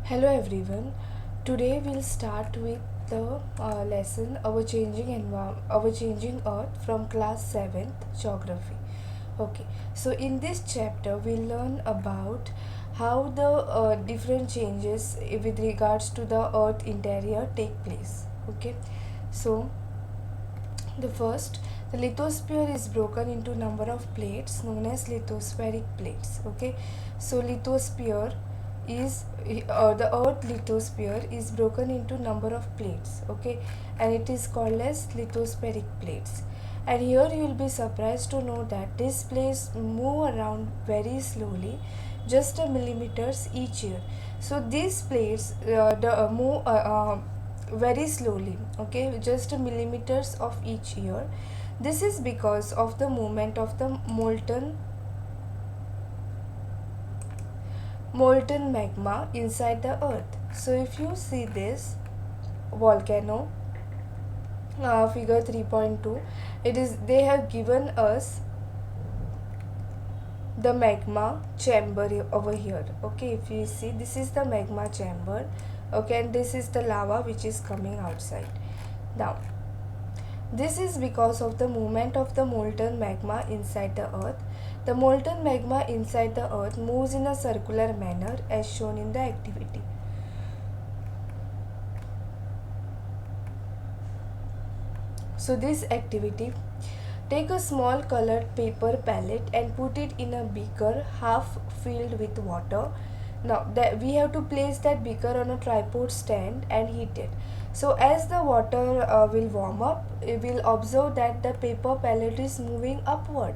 Hello everyone. Today we'll start with the lesson our changing Earth from class 7th Geography. Okay. So in this chapter we'll learn about how the different changes with regards to the Earth interior take place. Okay. So the first, the lithosphere is broken into number of plates known as lithospheric plates. Okay, so lithosphere is the Earth lithosphere is broken into number of plates. Okay, and it is called as lithospheric plates. And here you will be surprised to know that these plates move around very slowly, just a millimeters each year. So these plates move very slowly, okay, just millimeters of each year. This is because of the movement of the molten magma inside the earth. So if you see this volcano, figure 3.2, it is they have given us the magma chamber over here. Okay, if you see, this is the magma chamber. Okay, and this is the lava which is coming outside. Now this is because of the movement of the molten magma inside the earth. The molten magma inside the earth moves in a circular manner as shown in the activity. So this activity, take a small colored paper palette and put it in a beaker half filled with water. Now that we have to place that beaker on a tripod stand and heat it. So as the water will warm up, we will observe that the paper palette is moving upward,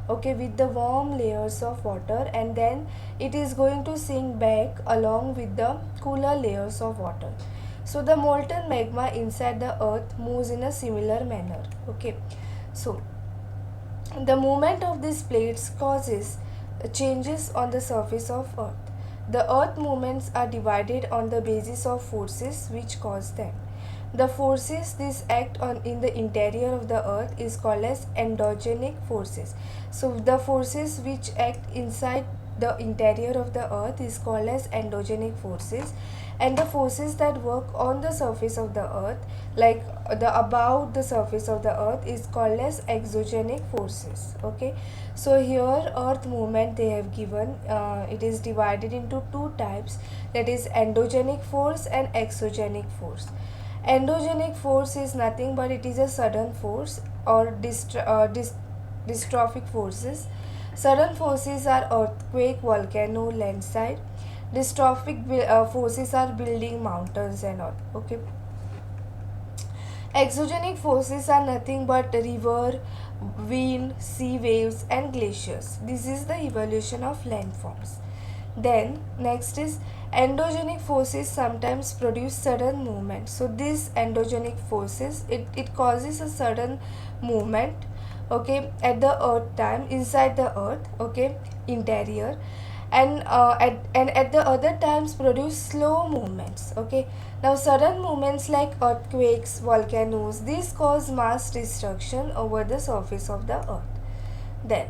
okay, with the warm layers of water, and then it is going to sink back along with the cooler layers of water. So the molten magma inside the earth moves in a similar manner. Okay, so the movement of these plates causes changes on the surface of earth. The earth movements are divided on the basis of forces which cause them. The forces this act on in the interior of the earth is called as endogenic forces. So the forces which act inside the interior of the earth is called as endogenic forces, and the forces that work on the surface of the earth, like the above the surface of the earth, is called as exogenic forces. Okay, so here earth movement they have given, it is divided into two types, that is endogenic force and exogenic force. Endogenic force is nothing but it is a sudden force or dystrophic forces. Sudden forces are earthquake, volcano, landslide. Dystrophic forces are building mountains and all. Okay. Exogenic forces are nothing but river, wind, sea waves and glaciers. This is the evolution of landforms. Then next is endogenic forces sometimes produce sudden movement. So these endogenic forces, it causes a sudden movement, okay, at the earth time inside the earth, okay, interior, and at the other times produce slow movements. Okay, now sudden movements like earthquakes, volcanoes, these cause mass destruction over the surface of the earth. Then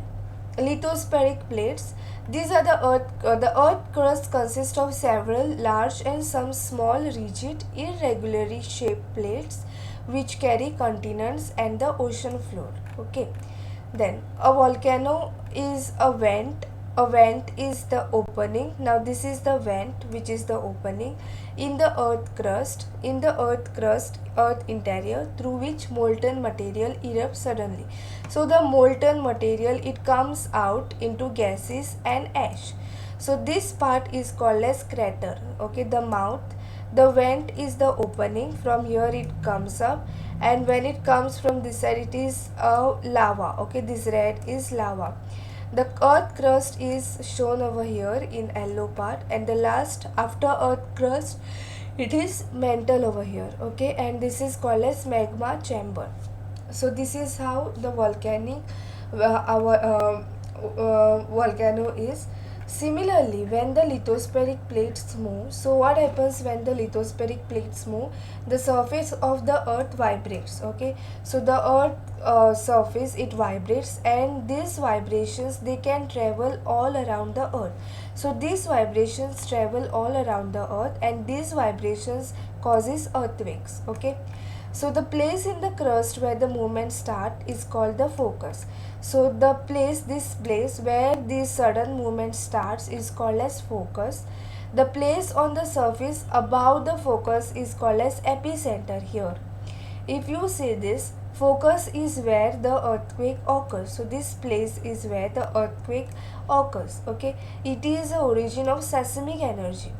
lithospheric plates, these are the earth crust consists of several large and some small rigid irregularly shaped plates which carry continents and the ocean floor. Okay, then a volcano is a vent is the opening. Now this is the vent which is the opening in the earth crust, earth interior, through which molten material erupts suddenly. So the molten material, it comes out into gases and ash. So this part is called as crater. Okay, the mouth, the vent is the opening, from here it comes up, and when it comes from this side it is lava. Okay, this red is lava. The earth crust is shown over here in yellow part, and the last after earth crust it is mantle over here. Okay, and this is called as magma chamber. So this is how the volcanic our volcano is. Similarly, when the lithospheric plates move, so what happens when the lithospheric plates move? The surface of the earth vibrates. Okay, so the earth surface, it vibrates, and these vibrations, they can travel all around the earth. So these vibrations travel all around the earth, and these vibrations causes earthquakes. Okay, so the place in the crust where the movement start is called the focus. So this place where this sudden movement starts is called as focus. The place on the surface above the focus is called as epicenter here. If you say this, focus is where the earthquake occurs. So this place is where the earthquake occurs. Okay, it is the origin of seismic energy.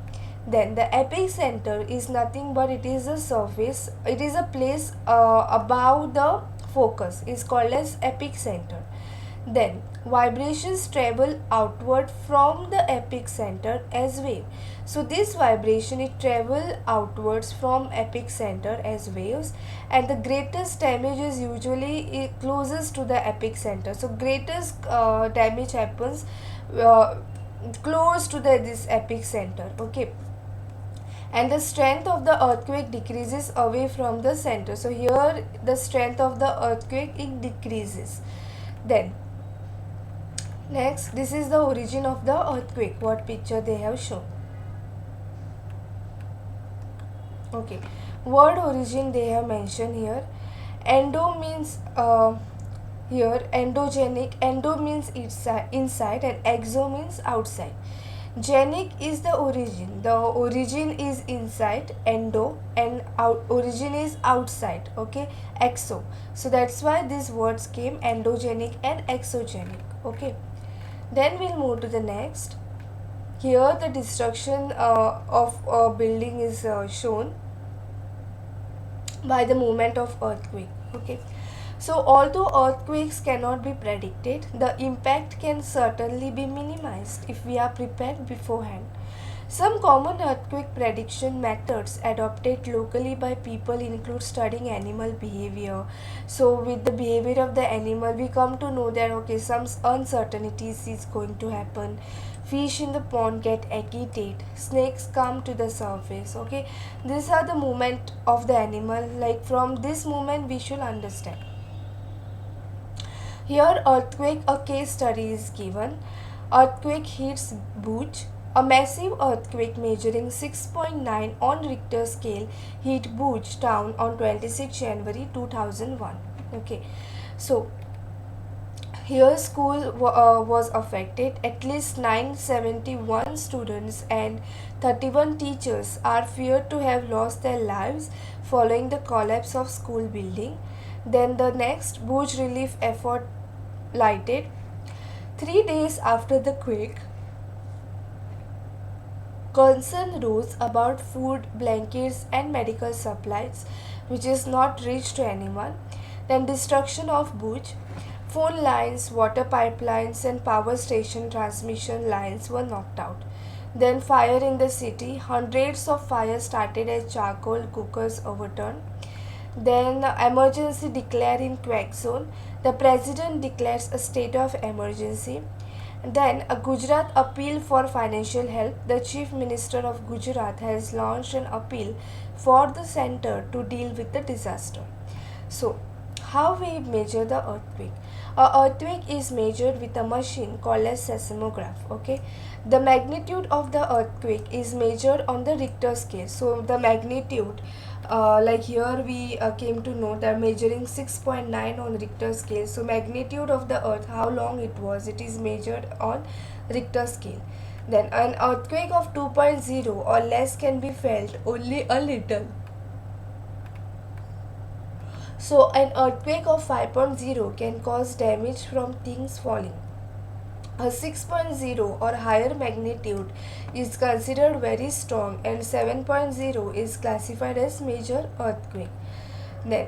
Then the epicenter is nothing but it is a surface, it is a place above the focus, is called as epicenter. Then vibrations travel outward from the epicenter as wave. So this vibration, it travel outwards from epicenter as waves, and the greatest damage is usually closest to the epicenter. So greatest damage happens close to this epicenter. Okay, and the strength of the earthquake decreases away from the center. So here the strength of the earthquake, it decreases. Then next, this is the origin of the earthquake, what picture they have shown. Okay, word origin they have mentioned here. Endo means here endogenic. Endo means inside, and exo means outside. Genic is the origin. The origin is inside, endo, and origin is outside. Okay, exo. So that's why these words came, endogenic and exogenic. Okay, then we'll move to the next. Here the destruction of a building is shown by the movement of earthquake. Okay, so although earthquakes cannot be predicted, the impact can certainly be minimized if we are prepared beforehand. Some common earthquake prediction methods adopted locally by people include studying animal behavior. So with the behavior of the animal, we come to know that okay, some uncertainties is going to happen. Fish in the pond get agitated, snakes come to the surface. Okay, these are the movement of the animal. Like from this movement we should understand. Here earthquake, a case study is given. Earthquake hits Bhuj. A massive earthquake measuring 6.9 on Richter scale hit Bhuj town on 26 January 2001. Okay, so here school was affected. At least 971 students and 31 teachers are feared to have lost their lives following the collapse of school building. Then the next, Bhuj relief effort lighted. 3 days after the quake, concern rose about food, blankets, and medical supplies, which is not reached to anyone. Then destruction of Bhuj. Phone lines, water pipelines, and power station transmission lines were knocked out. Then fire in the city. Hundreds of fires started as charcoal cookers overturned. Then emergency declared in quake zone. The president declares a state of emergency. Then a Gujarat appeal for financial help. The chief minister of Gujarat has launched an appeal for the center to deal with the disaster. So, how we measure the earthquake? A earthquake is measured with a machine called as seismograph. Okay, the magnitude of the earthquake is measured on the Richter scale. So the magnitude, like here we came to know that measuring 6.9 on Richter scale. So magnitude of the earth, how long it was, it is measured on Richter scale. Then an earthquake of 2.0 or less can be felt only a little. So an earthquake of 5.0 can cause damage from things falling. A 6.0 or higher magnitude is considered very strong, and 7.0 is classified as major earthquake. Then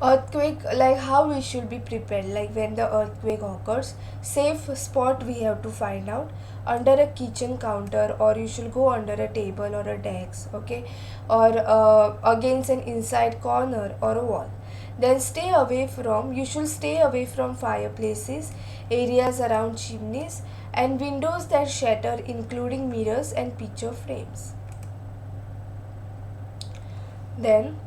earthquake, like how we should be prepared, like when the earthquake occurs, safe spot we have to find out. Under a kitchen counter, or you should go under a table or a desk. Okay, or against an inside corner or a wall. Then you should stay away from fireplaces, areas around chimneys, and windows that shatter, including mirrors and picture frames. Then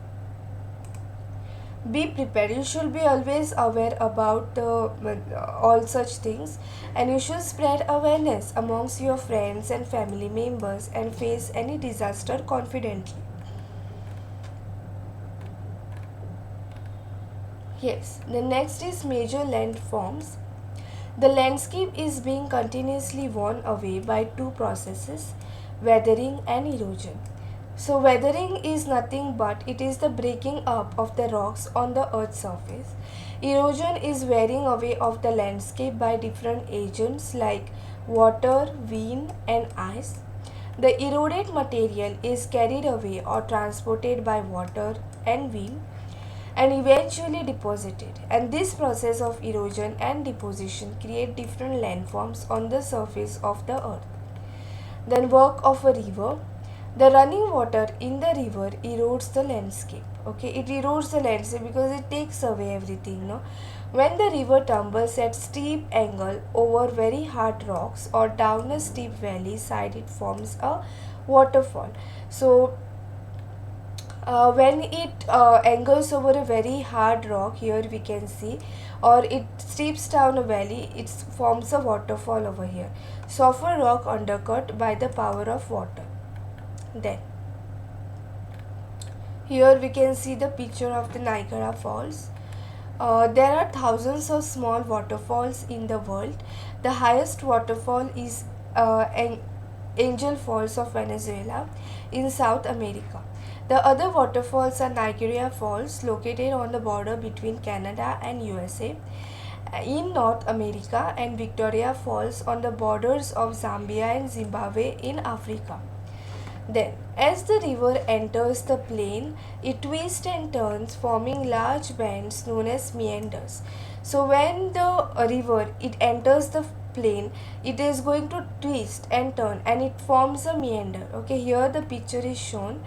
be prepared. You should be always aware about all such things, and you should spread awareness amongst your friends and family members and face any disaster confidently. Yes, the next is major landforms. The landscape is being continuously worn away by two processes, weathering and erosion. So, weathering is nothing but it is the breaking up of the rocks on the earth's surface. Erosion is wearing away of the landscape by different agents like water, wind, and ice. The eroded material is carried away or transported by water and wind and eventually deposited, and this process of erosion and deposition create different landforms on the surface of the earth. Then work of a river. The running water in the river erodes the landscape. Okay, it erodes the landscape because it takes away everything. No, when the river tumbles at steep angle over very hard rocks or down a steep valley side, it forms a waterfall. So when it angles over a very hard rock, here we can see, or it steeps down a valley, it forms a waterfall over here. Softer rock undercut by the power of water. Then here we can see the picture of the Niagara Falls. There are thousands of small waterfalls in the world. The highest waterfall is Angel Falls of Venezuela in South America. The other waterfalls are Niagara Falls, located on the border between Canada and USA in North America, and Victoria Falls on the borders of Zambia and Zimbabwe in Africa. Then, as the river enters the plain, it twists and turns, forming large bands known as meanders. So, when the river it enters the plain, it is going to twist and turn, and it forms a meander. Okay, here the picture is shown.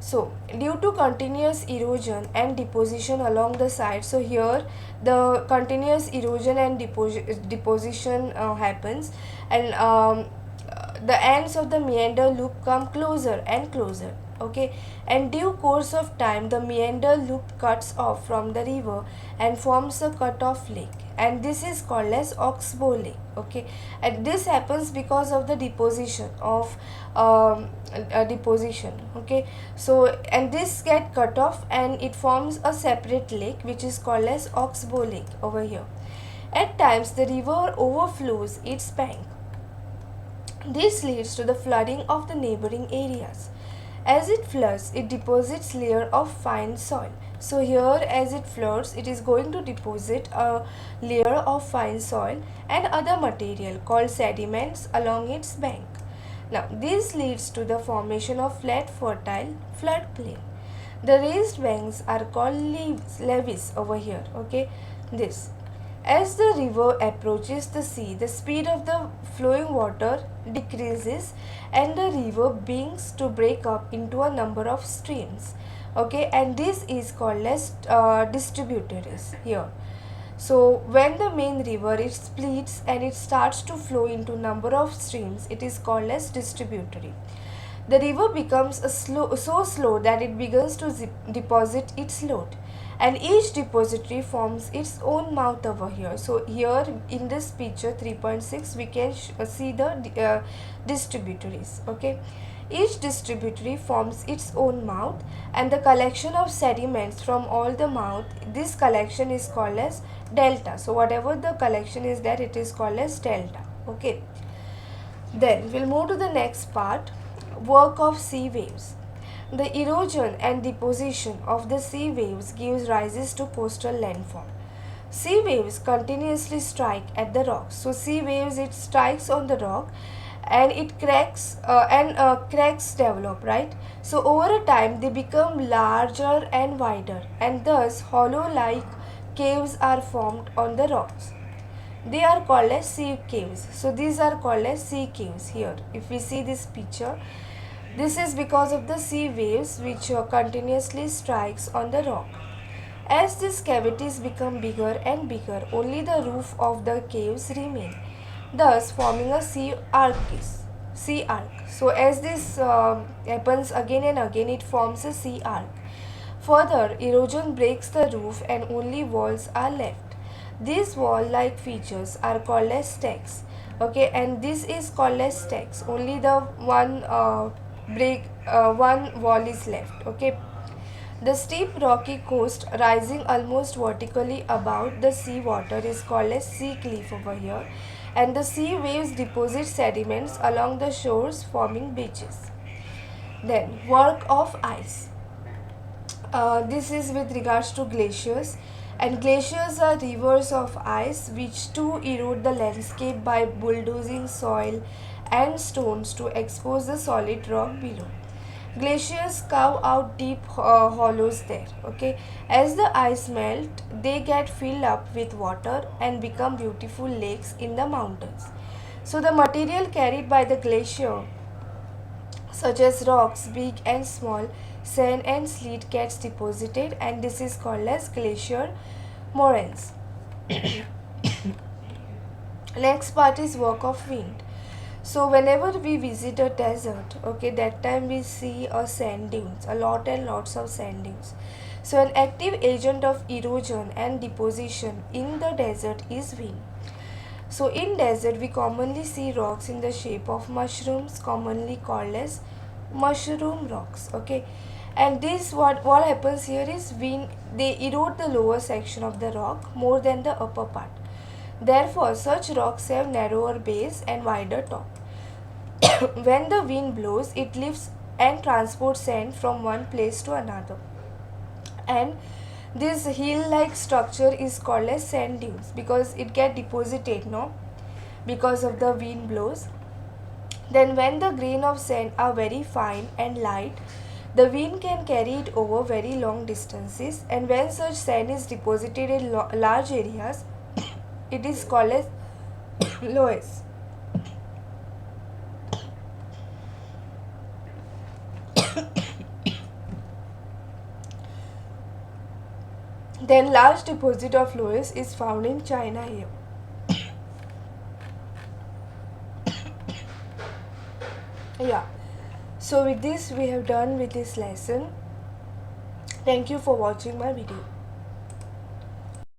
So, due to continuous erosion and deposition along the side, so here the continuous erosion and deposition happens, and the ends of the meander loop come closer and closer. Okay, and due course of time, the meander loop cuts off from the river and forms a cut-off lake, and this is called as oxbow lake. Okay, and this happens because of the deposition of deposition. Okay, so and this get cut off and it forms a separate lake which is called as oxbow lake over here. At times the river overflows its bank. This leads to the flooding of the neighboring areas. As it floods, it deposits layer of fine soil. So here as it floods, it is going to deposit a layer of fine soil and other material called sediments along its bank. Now this leads to the formation of flat fertile floodplain. The raised banks are called levees over here. Okay, this. As the river approaches the sea, the speed of the flowing water decreases and the river begins to break up into a number of streams. Okay, and this is called as distributaries here. So when the main river it splits and it starts to flow into number of streams, it is called as distributary. The river becomes so slow that it begins to deposit its load, and each depository forms its own mouth over here. So here in this picture 3.6 we can see the distributaries. Okay, each distributary forms its own mouth, and the collection of sediments from all the mouth, this collection is called as delta. So whatever the collection is there, it is called as delta. Okay, then we'll move to the next part, work of sea waves. The erosion and deposition of the sea waves gives rise to coastal landform. Sea waves continuously strike at the rocks. So sea waves it strikes on the rock and it cracks and cracks develop, right? So over a time they become larger and wider, and thus hollow like caves are formed on the rocks. They are called as sea caves. So these are called as sea caves here. If we see this picture, this is because of the sea waves which continuously strikes on the rock. As these cavities become bigger and bigger, only the roof of the caves remain, thus forming a sea arc. So as this happens again and again, it forms a sea arc. Further, erosion breaks the roof and only walls are left. These wall-like features are called as stacks. Okay, and this is called as stacks. Only the one wall is left. Okay. The steep rocky coast rising almost vertically above the sea water is called as sea cliff over here, and the sea waves deposit sediments along the shores forming beaches. Then work of ice. This is with regards to glaciers, and glaciers are rivers of ice which too erode the landscape by bulldozing soil and stones to expose the solid rock below. Glaciers carve out deep hollows there. Okay, as the ice melt, they get filled up with water and become beautiful lakes in the mountains. So the material carried by the glacier, such as rocks, big and small, sand and sleet, gets deposited, and this is called as glacier moraines. Next part is work of wind. So whenever we visit a desert, okay, that time we see a sand dunes, a lot and lots of sand dunes. So an active agent of erosion and deposition in the desert is wind. So in desert we commonly see rocks in the shape of mushrooms, commonly called as mushroom rocks. Okay, and this what happens here is wind, they erode the lower section of the rock more than the upper part. Therefore, such rocks have narrower base and wider top. When the wind blows, it lifts and transports sand from one place to another. And this hill-like structure is called as sand dunes because it get deposited, no, because of the wind blows. Then when the grain of sand are very fine and light, the wind can carry it over very long distances, and when such sand is deposited in large areas, it is called as loess. Then large deposit of loess is found in China here. Yeah. So with this we have done with this lesson. Thank you for watching my video.